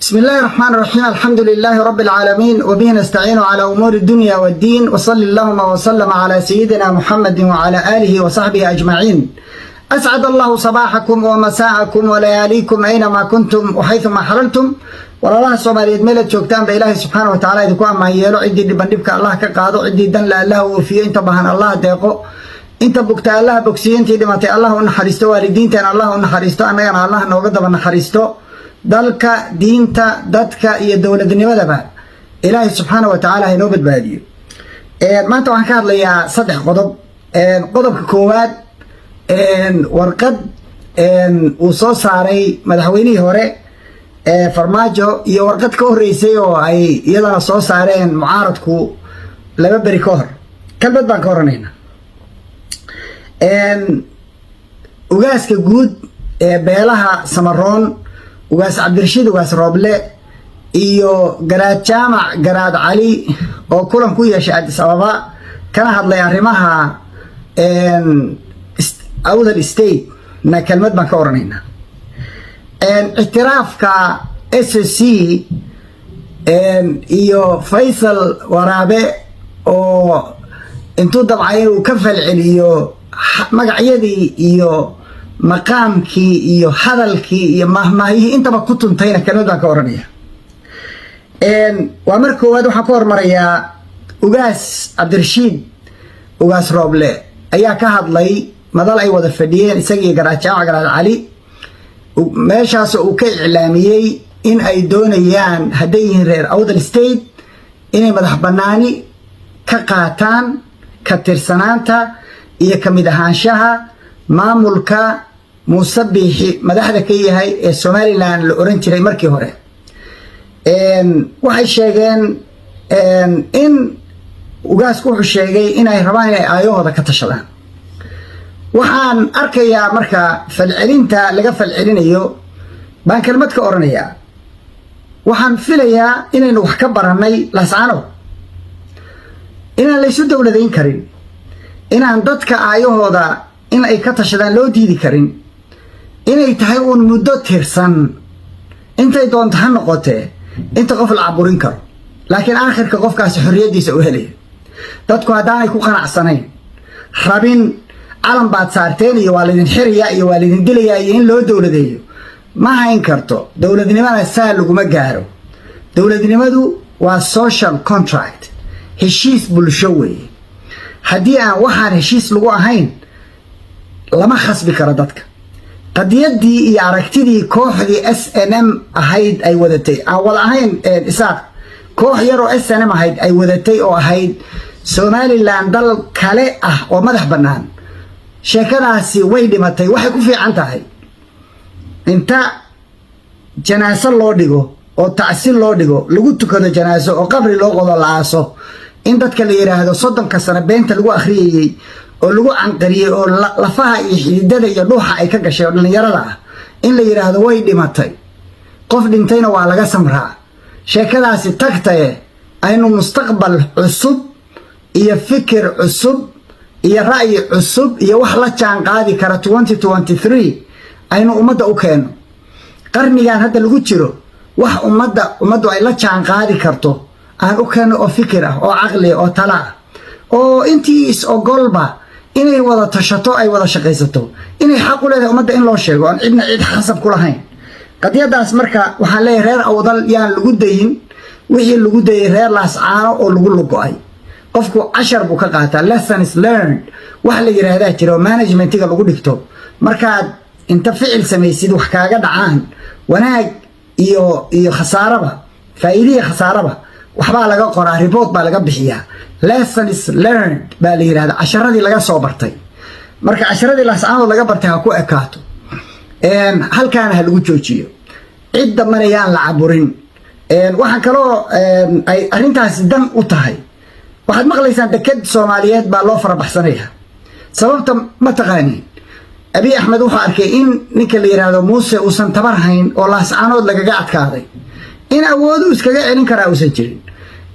بسم الله الرحمن الرحيم. الحمد لله رب العالمين وبه نستعين على أمور الدنيا والدين، وصلى اللهم وسلم على سيدنا محمد وعلى آله وصحبه أجمعين. أسعد الله صباحكم ومساءكم ولياليكم أينما كنتم وحيثما حللتم. والله سوماليد ميلاد joogtaan ba Ilaahay subhanahu wa ta'ala idinku amayeelo cidii bandhibka Allah ka qaado, cidii dan la Allah uu fiyo, inta bahan Allah deeqo, inta bugta Allah bogsiyo, intii dhimatay Allah u naxariisto, waalidiintan Allah u naxariisto, annagana Allah nooga daba naxariisto. dalka diinta dadka iyo dawladnimadaba Ilaahay subhanahu wa ta'ala inoo badbaadiyo. maanta waxaan ka hadlayaa saddex qodob. qodobka koowaad warqad uu soo saaray madaxweynihii hore Farmaajo iyo warqad ka horeysay oo ay iyadana soo saareen mucaaradku laba bari ka hor. kalbad baan ka horanaynaa. ugaaska guud beelaha Samaroon, ugaas Cabdirashiid, ugaas Rooble iyo garaad Jaamac garaad Cali oo kulan ku yeeshay Addis Ababa kana hadlay arrimaha Awdal State na kalmad baan ka oranaynaa. اعترافka SSC iyo Faysal Waraabe oo intuu dabcay uu ka falceliyo magacyadii iyo maqaamkii iyo hadalkii iyo mahmaahii intaba ku tuntayna kalmad baan ka oranaya. waa marka koowaad waxaan ka hormarayaa ugaas Cabdirashiid, ugaas Rooble ayaa ka hadlay madal ay wada fadhiyeen isagii garaad Jaamac garaad Cali. meeshaas uu ka iclaamiyay in ay doonayaan haday yihiin reer Awdal State inay madax banaani ka qaataan ka tirsanaanta iyo kamid ahaanshaha maamulka Muuse Biixi madaxda ka yahay ee Somaliland la oran jiray markii hore. waxay sheegeen in ugaasku wuxuu sheegay inay rabaan inay aayahooda ka tashadaan. waxaan arkayaa marka falcelinta laga falcelinayo baan kalmad ka oranayaa. waxaan filayaa inaynu wax ka baranay laascaano, inaan laysu dowladayn karin, inaan dadka aayahooda in ay ka tashadaan loo diidi karin, inay tahay uun muddo tirsan intay doonto ha noqotee inta qof la caburin karo, laakiin aakhirka qofkaasi xorriyadiisa u helaya. dadku haddaanay ku qanacsanayn rabin calan baad saarteen iyo waa laydin xirayaa iyo waa laydin dilayaa iyo in loo dowladeeyo ma hayn karto. dowladnimada saa laguma gaaro. dowladnimadu waa social contract, heshiis bulsho weeye. haddii aan waxaan heshiis lagu ahayn lama khasbi karo dadka. qadiyadii iyo aragtidii kooxdii SNM ahayd ay wadatay aan wada ahayn isaaq, koox yar oo SNM ahayd ay wadatay oo ahayd Somaliland dal kale ah oo madax bannaan, sheekadaasi way dhimatay. waxay ku fiican tahay inta janaaso loo dhigo oo tacsiil loo dhigo, lagu tukado janaaso oo qabri loo qodo la aaso, in dadka la yiraahdo 30 sano beenta lagu akhriyay oo lagu canqariyay oo lafaha iyo xididada iyo dhuuxa ay ka gashay oo dhalinyarada ah, in la yiraahdo way dhimatay. qof dhintayna waa laga samraa. sheekadaasi tagtay aynu mustaqbal cusub iyo fikir cusub iyo ra'yi cusub iyo wax la jaan qaadi kara 2023 aynu ummadda u keeno. qarnigan hadda lagu jiro wax ummaddu ay la jaan qaadi karto aan u keeno oo fikir ah oo caqli oo tala ah oo intii is ogolba inay wada tashato ay wada shaqaysato, inay xaq u leedahay ummadda in loo sheego aan cidna cid xasab ku lahayn. qadiyadaas marka waxaan leeyahay reer Awdal yaan lagu dayin wixii lagu dayay reer Laascaano oo lagu lugo'ay. qofku cashar buu ka qaataa, lessons learned wax la yiraahdaa jiro managementiga lagu dhigto. markaad inta ficil samaysid wax kaaga dhacaan wanaag iyo khasaaraba, faa'iido khasaaraba waxba laga qoraa, report baa laga bixiyaa. lessons learned baa la yiraahdaa, casharadii laga soo bartay. marka casharadii Laascaano laga bartay ha ku ekaato, halkaana ha lagu joojiyo, cidda marayaan la caburin. waxaan kaloo ay arrintaasi dan u tahay. waxaad maqlaysaan deked Soomaaliyeed baa loo farabaxsanaya. sababta ma taqaaniin. Abiy Ahmed wuxuu arkay in ninka la yiraahdo Muuse uusan tabar hayn oo Laascaanood lagaga adkaaday, in awoodu iskaga celin karaa uusan jirin.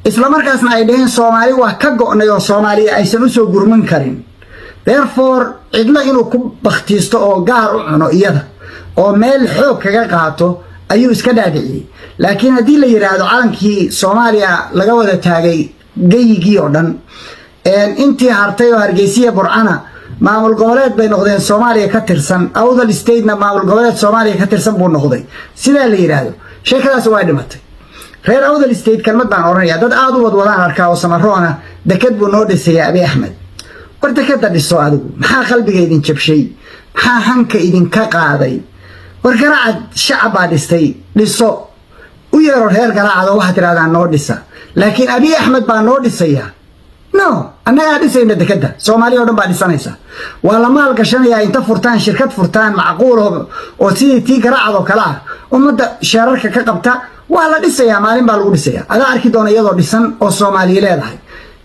isla markaasna ay dhaheen Soomaali waa ka go'nay oo Soomaaliya aysan u soo gurman karin. therefore cidla inuu ku bakhtiisto oo gaar u cuno iyada oo meel xoog kaga qaato ayuu iska dhaadhiciyey. laakiin haddii la yiraahdo calankii Soomaaliya laga wada taagay geyigii oo dhan intii hartay oo Hargeysa Burcana maamul goboleed bay noqdeen Soomaaliya ka tirsan, Awdal State-na maamul goboleed Soomaaliya ka tirsan buu noqday, sida la yiraahdo sheekadaas way dhimatay. reer Awdal State kalmad baan oranaya dad aad u wadwadaan arkaa oo Samaroona dekad buu noo dhisay Abiy Ahmed. war dekada dhiso adigu maxaa qalbiga idin jabshay, maxaa hanka idin ka qaaday? war garaacad shacab baa dhistay, dhiso u yeero reer garaacad oo waxa tiraadaan noo dhisa, laakiin Abiy Ahmed baa noo dhisaya. no annaga dhisayna dekada Soomaaliya oo dhan baa dhisanaysa. waa la maal gashanaya inta furtaan shirkad furtaan macquul oo sidii tii garaacad oo kala ah ummadda shaararka ka qabta waa la dhisayaa, maalin baa lagu dhisayaa. adaa arki doona iyadoo dhisan oo Soomaaliya leedahay.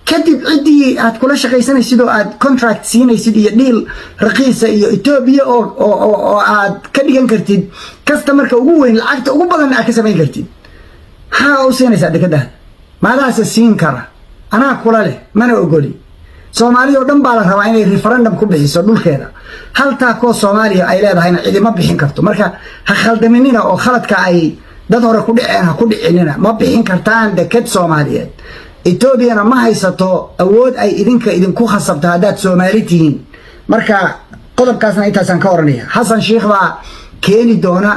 kadib ciddii aad kula shaqaysanaysid oo aad contract siinaysid iyo deal raqiisa iyo Ethiopia oo aad ka dhigan kartid customerka ugu weyn lacagta ugu badan aad ka samayn kartid. haa u siinaysaa dekada maadaas siin kara anaa kula leh mana ogoli. Soomaaliya oo dhan baa la rabaa inay referendum ku bixiso dhulkeeda. haltaa koo Soomaaliya ay leedahayna cidima bixin karto. marka ha khaldaminina oo khaladka ay dad hore ku dhiceen ha ku dhicinina. ma bixin kartaan dekad Soomaaliyeed. Ethiopia ma haysato awood ay idinku khasabto haddaad Soomaali tihiin. marka qodobkaasna intaasaan ka oranaya. Xasan Sheikh baa keeni doona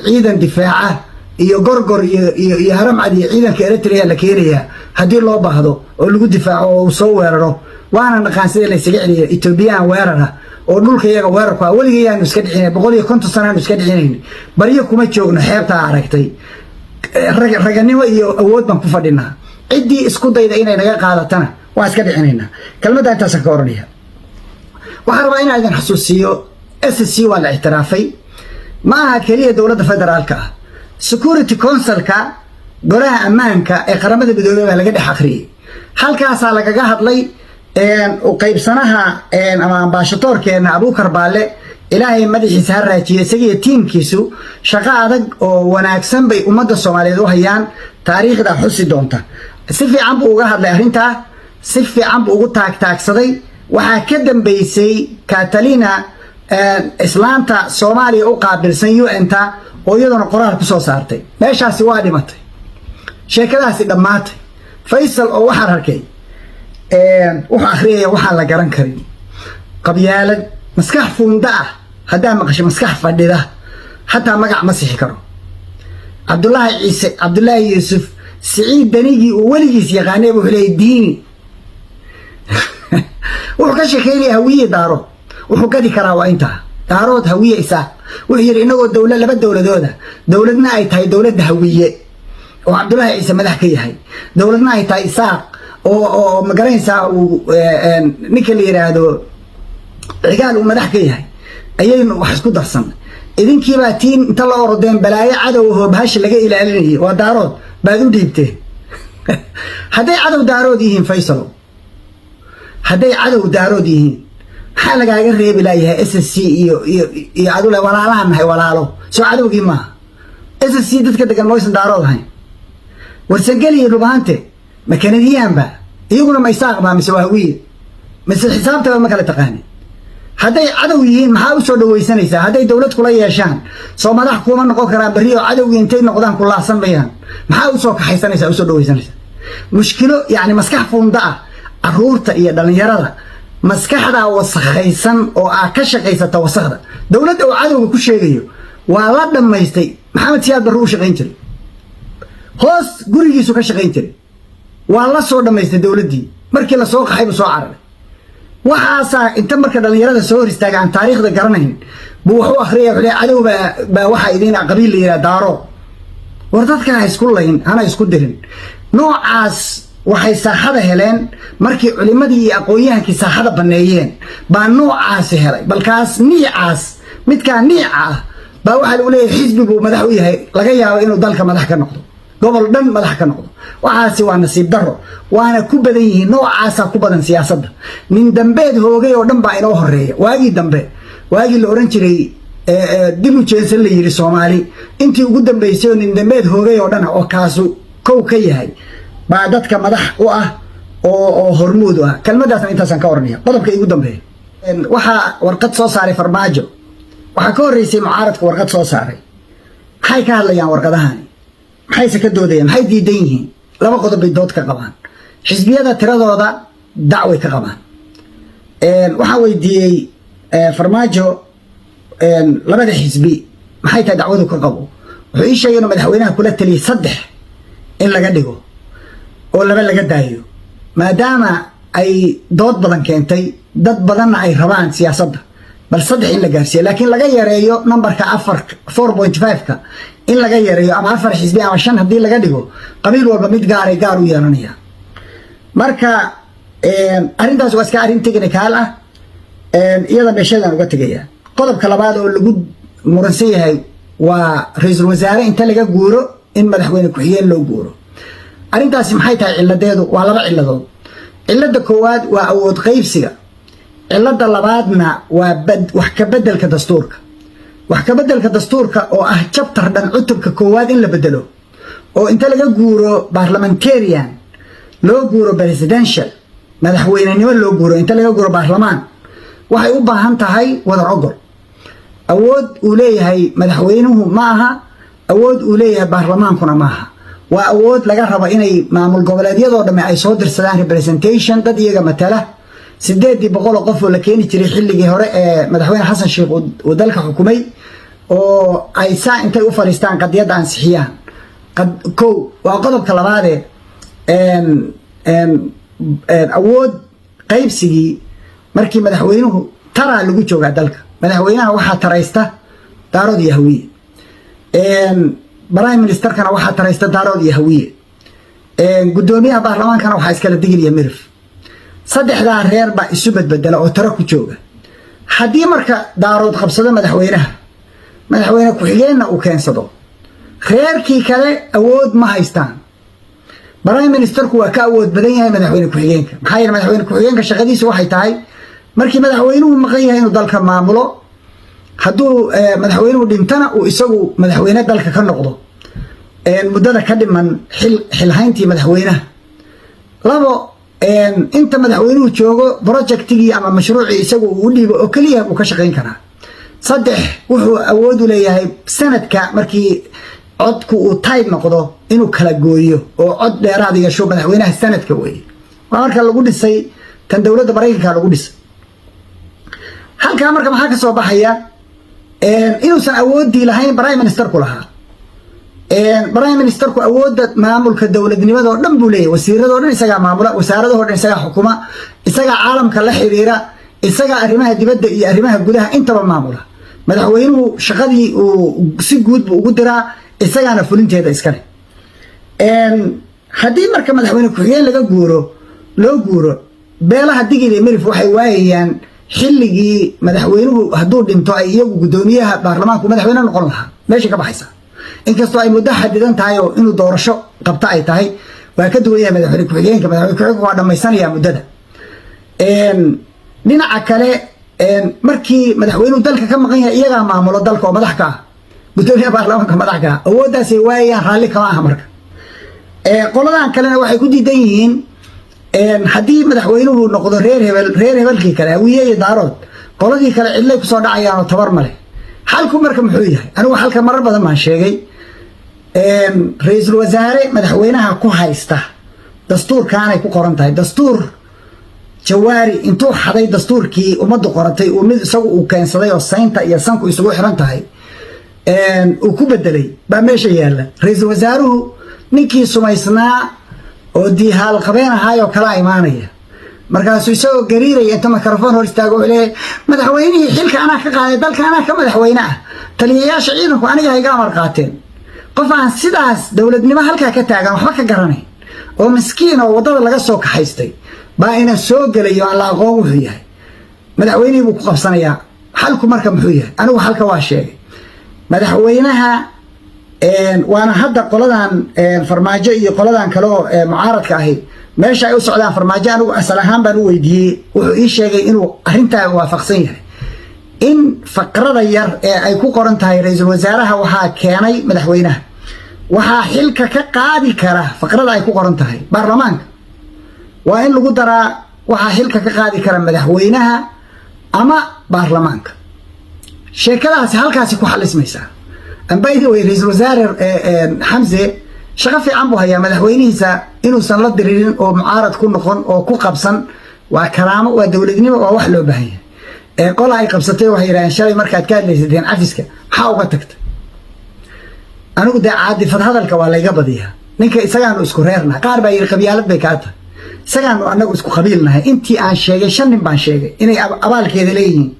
ciidan difaaca iyo gorgor iyo haramcad iyo ciidanka Eritrea la keenaya haddii loo baahdo oo lagu difaaco oo soo weeraro. waana naqaan sida la isaga celiyo Ethiopian weerara oo dhulka iyaga weerarka weligeeyaan iska dhicin 150 sano iska dhicinayn. bariyo kuma joogno xeebta aragtay raganimo iyo awood baan ku fadhinaa. ciddii isku dayda inay naga qaadatana waa iska dhicinayna. kalmada intaas ka oranaya. waxaan rabaa inaan idin xasuusiyo SSC waa la ixtiraafay. ma aha kaliya dowladda federaalka ah. Security Council-ka golaha ammaanka ee qaramada midoobay baa laga dhex akhriyay. halkaasaa lagaga hadlay u qaybsanaha ama ambassadorkeena Abuukar Baale ilaahay madaxiisa ha raajiyo isaga tiimkiisu shaqo adag oo wanaagsan bay ummadda Soomaaliyeed u hayaan. taariikhda xusi doonta si fiican buu uga hadlay arrinta, si fiican buu ugu taagtaagsaday. waxaa ka dambeysay Catalina islaanta Soomaaliya u qaabilsan UN-ta oo iyaduna qoraal ku soo saartay. meeshaasi waa dhimatay, sheekadaasi dhammaatay. Faysal oo waxaan arkay wuxuu akhriyaya waxaan la garan karin. qabyaalad maskax funda ah haddaa maqasho maskax fadhida xataa magac ma sixi karo. Cabdullaahi Ciise, Cabdullaahi Yuusuf, Siciid Danigi oo weligiis yaqaanay wuxuu leeyahay diini. wuxuu ka sheekeynaya hawiye daaro wuxuu gadi karaa waa intaa daarood hawiye isaaq. wuxuu yiri inagoo dawlad laba dawladooda dawladna ay tahay dawladda hawiye oo Cabdullaahi Ciise madax ka yahay, dawladna ay tahay isaaq oo magaranaysa uu ninka la yiraahdo cigaal uu madax ka yahay ayaynu wax isku darsan. idinkii baa tiin inta la orodeen balaayo cadow oo bahasha laga ilaalinayay waa daarood baad u dhiibtee. hadday cadow daarood yihiin Faysal, hadday cadow daarood yihiin maxaa lagaaga reebi laayahay SSC iyo adula walaalahan nahay walaalo soo cadowgii maaha. SSC dadka degan mooysan daarood ahayn. warsageliyo rubaante ma Kanadiyaanba iyaguna ma isaaq baa mise waa hawiye mise xisaabtaba ma kala taqaanin. hadday cadow yihiin maxaa u soo dhawaysanaysaa? hadday dawlad kula yeeshaan soo madax kuma noqon karaan bariyo cadowgii intay noqdaan ku laahsan bayaan maxaa u soo kaxaysanaysaa u soo dhawaysanaysaa? mushkilo yani maskax funda ah. caruurta iyo dhalinyarada maskaxda wasakhaysan oo ka shaqaysata wasakhda. dawladda oo cadowga ku sheegayo waa la dhamaystay. maxamed siyaad barru u shaqayn jiray, hoos gurigiisu ka shaqayn jiray, waa la soo dhamaystay dawladdii. markii la soo qaxay buu soo cararay. waxaasaa inta marka dhalinyarada soo hor istaaga aan taariikhda garanayn buu wuxuu akhriyay wuxuu leeyahay cadow baa waxa idin qabiil la yiraahdo daaro. war dadka ha isku layn hana isku dirin. noocaas waxay saaxada heleen markii culimadii iyo aqoonyahankii saaxada baneeyeen baa noocaas helay. balkaas niicaas midka niica ah baa waxa lagu leeyahay xisbi buu madax u yahay, laga yaabo inuu dalka madax ka noqdo, gobol dhan madax ka noqdo. waxaasi waa nasiib daro, waana ku badan yihiin. noocaasa ku badan siyaasadda. nin dambeed hoogay oo dhan baa inoo horeeya. waagii dambe waagii la oran jiray dib u jeesan la yiri Soomaali intii ugu dambeysay oo nin dambeed hoogay oo dhan oo kaasu kow ka yahay baa dadka madax u ah oo hormuud ah. kalmadaasna intaasaan ka oranaya. qodobka ugu dambeeya waxaa warqad soo saaray Farmaajo. waxaa ka horeysay mucaaradka warqad soo saaray. maxay ka hadlayaan warqadahani maxayse ka doodayaan maxay diidan yihiin laba qodob bay dood ka qabaan xisbiyada tiradooda dacway ka qabaan waxaan weydiiyey farmaajo labada xisbi maxay tahay dacwadu ka qabo wuxuu ii sheegay inuu madaxweynaha kula taliyay 3 in laga dhigo oo laba laga daayo maadaama ay dood badan keentay dad badanna ay rabaan siyaasadda bal 3 in la gaarsiiyo laakiin laga yareeyo numberka 4.5ka in laga yareeyo ama 4 xisbi ama 5 hadii laga dhigo qabiil walba mid gaar u yeelanaya marka arrintaas waa iska arrin technical ah iyada meeshadan uga tagaya qodobka labaad oo lagu muransan yahay waa ra'iisul wasaare inta laga guuro in madaxweyne ku xigeen loo guuro arrintaasi maxay tahay ciladeedu waa laba ciladood cilada koowaad waa awood qaybsiga cilada labaadna waa wax ka bedelka dastuurka oo ah chapter dhan cutubka koowaad in la bedelo oo inta laga guuro parliamentarian loo guuro presidential madaxweynenimo loo guuro inta laga guuro baarlamaan waxay u baahan tahay wadar ogol awood uu leeyahay madaxweynuhu ma aha awood uu leeyahay baarlamaankuna ma aha waa awood laga rabo inay maamul goboleedyadoo dhamme ay soo dirsadaan representation dad iyaga matala 800 qof oo la keeni jiray xilligii hore ee madaxweyne xasan sheekh uu dalka xukumay oo ay saa intay u fariistaan qadiyada ansixiyaan waa qodobka labaad awood qaybsigii markii madaxweynuhu taraa lagu joogaa dalka madaxweynaha waxaa taraysta daarood iyo hawiye prime ministerkana waxaa taraysta daarood iyo hawiye gudoomiyaha baarlamaankana waxaa iskala digil iyo mirif saddexdaa reer baa isu badbedela oo taro ku jooga haddii marka daarood qabsado madaxweyne ku-xigeenna uu keensado reerkii kale awood ma haystaan prime ministerku waa ka awood badan yahay madaxweyne ku-xigeenka maxaa yeele madaxweyne ku-xigeenka shaqadiisu waxay tahay markii madaxweynuhu maqan yahay inuu dalka maamulo hadduu madaxweynuhu dhintana uu isagu madaxweyne dalka ka noqdo muddada ka dhiman xilhayntii madaxweynaha labo inta madaxweynuhu joogo projectigii ama mashruucii isagu uu dhiibo oo kaliya uu ka shaqayn karaa saddex wuxuu awood u leeyahay sanadka markii codku uu tayb noqdo inuu kala gooyo oo cod dheeraad yeesho madaxweynaha sanadka weeye waa marka lagu dhisay tan dowladda Mareykanka lagu dhisay halka marka maxaa ka soo baxaya inuusan awoodii lahayn prime ministerku lahaa prime ministerku awoodda maamulka dowladnimada oo dhan buu leeyahay wasiirada oo dhan isaga maamula wasaaradaha oo dhan isaga xukuma isaga caalamka la xiriira isaga arrimaha dibadda iyo arrimaha gudaha intaba maamula madaxweynuhu shaqadii uu si guud buu ugu diraa isagana fulinteeda iskale haddii marka madaxweyne ku-xigeen loo guuro beelaha digil iyo mirif waxay waayayaan xilligii madaxweynuhu hadduu dhinto ay iyagu gudoomiyaha baarlamaanku madaxweyne noqon lahaa meesha ka baxaysa inkastoo ay muddo xadidan tahay oo inuu doorasho qabta ay tahay waa ka duwan yahay madaxweyne ku-xigeenka waa dhammaysanaya muddada dhinaca kale markii madaxweynuhu dalka ka maqan yahay iyagaa maamulo dalka oo madax ka ah gudoomiyaha baarlamaanka madax ka ah awooddaasay waayayaan raalli kama aha marka qoladan kalena waxay ku diidan yihiin haddii madaxweynuhu noqdo reer hebelkii kale hawiye iyo daarood qoladii kale cidlay kusoo dhacayaan oo tabar male xalku marka muxuu yahay anigu xalka marar badan baan sheegay ra'iisul wasaare madaxweynaha ku haysta dastuurkaanay ku qoran tahay dastuur jawaari intuu xaday dastuurkii ummaddu qorantay uu mid isagu uu keensaday oo saynta iyo sanku isugu xiran tahay uu ku bedelay baa meesha yaalla ra'iisul wasaaruhu ninkii sumaysnaa oo diihaal qabeen ahaayoo kala imaanaya markaasuu isagoo gariiraya inta mikrofon hor istaago wuxuu leeyahay madaxweynihii xilka anaa ka qaaday dalka anaa ka madaxweyne ah taliyayaasha ciidanku aniga hayga amar qaateen qof aan sidaas dowladnimo halkaa ka taagan waxba ka garanayn oo miskiin oo waddada laga soo kaxaystay baa ina soo gelayo aan la aqoon wuxuu yahay madaxweynihii buu ku qabsanayaa xalku marka muxuu yahay anigu xalka waa sheegay madaxweynaha waana hadda qoladan farmaajo iyo qoladan kale oo mucaaradka ahi meesha ay u socdaan farmaajo anigu asal ahaan baan u weydiiyey wuxuu ii sheegay inuu arrintaa waafaqsan yahay in faqrada yar ee ay ku qoran tahay ra'iisul wasaaraha waxaa keenay madaxweynaha waxaa xilka ka qaadi kara faqrada ay ku qoran tahay baarlamaanka waa in lagu daraa waxaa xilka ka qaadi kara madaxweynaha ama baarlamaanka sheekadaasi halkaasi ku xalismaysaa and by the way رئيس الوزراء حمزة شغف عنبه هيا مدحوينيسا إنه سن لا ديرين أو معارض كل نقون أو كو قبصن وكرامة ودولدني ووحلو بهي قال هاي قبصتي وهي ران شري مركات كان ليسدين عفسك حاوقة تكت أنا قد عادي فد هذا الكوالي قبضيها نينك إساقانو اسكو ريرنا قار باي القبيالات بيكاتا إساقانو أنو اسكو قبيلنا انتي آن شيغي شنن بان شيغي إني أبالك يدي ليين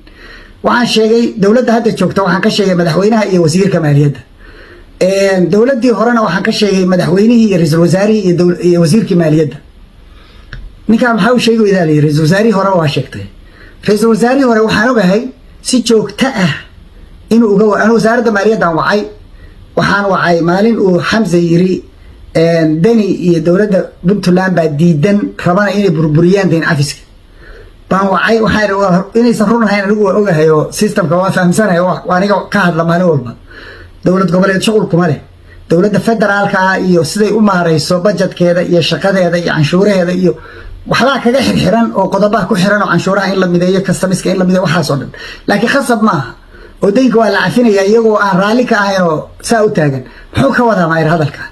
وعن شيغي دولة هادا جوكتا وحان كشيغي مدحوينها إيا وزير كمالية دولة دي هورانا وحان كشيغي مدحوينه إيا رئيس الوزاري إيا وزير كمالية نينكا محاو شيغو إذا لي رئيس الوزاري هورا واشيكتي رئيس الوزاري هورا وحانو بهاي سي جوكتا إنو أقوى أنا وزارة مالية دان وعاي وحان وعاي مالين وحمزة يري دني iyo dawladda Puntland baa diidan rabana inay burburiyaan deyn cafiska baan wacay waxa inay sarrun ahayn anigu waa ogahay oo systemka waa fahamsanahay waa aniga ka hadla maalin walba dawlad goboleed shaqul kuma leh dawladda federaalka iyo siday u maareyso budgetkeeda iyo shaqadeeda iyo canshuuraheeda iyo waxba kaga xirxiran oo qodobaha ku xiran oo canshuuraha in la mideeyo customiska in la mideeyo waxa soo dhan laakiin khasab ma oo deynka waa la cafinaya iyagoo aan raali ka ahayn oo saa u taagan wuxuu ka wadaa maayir hadalka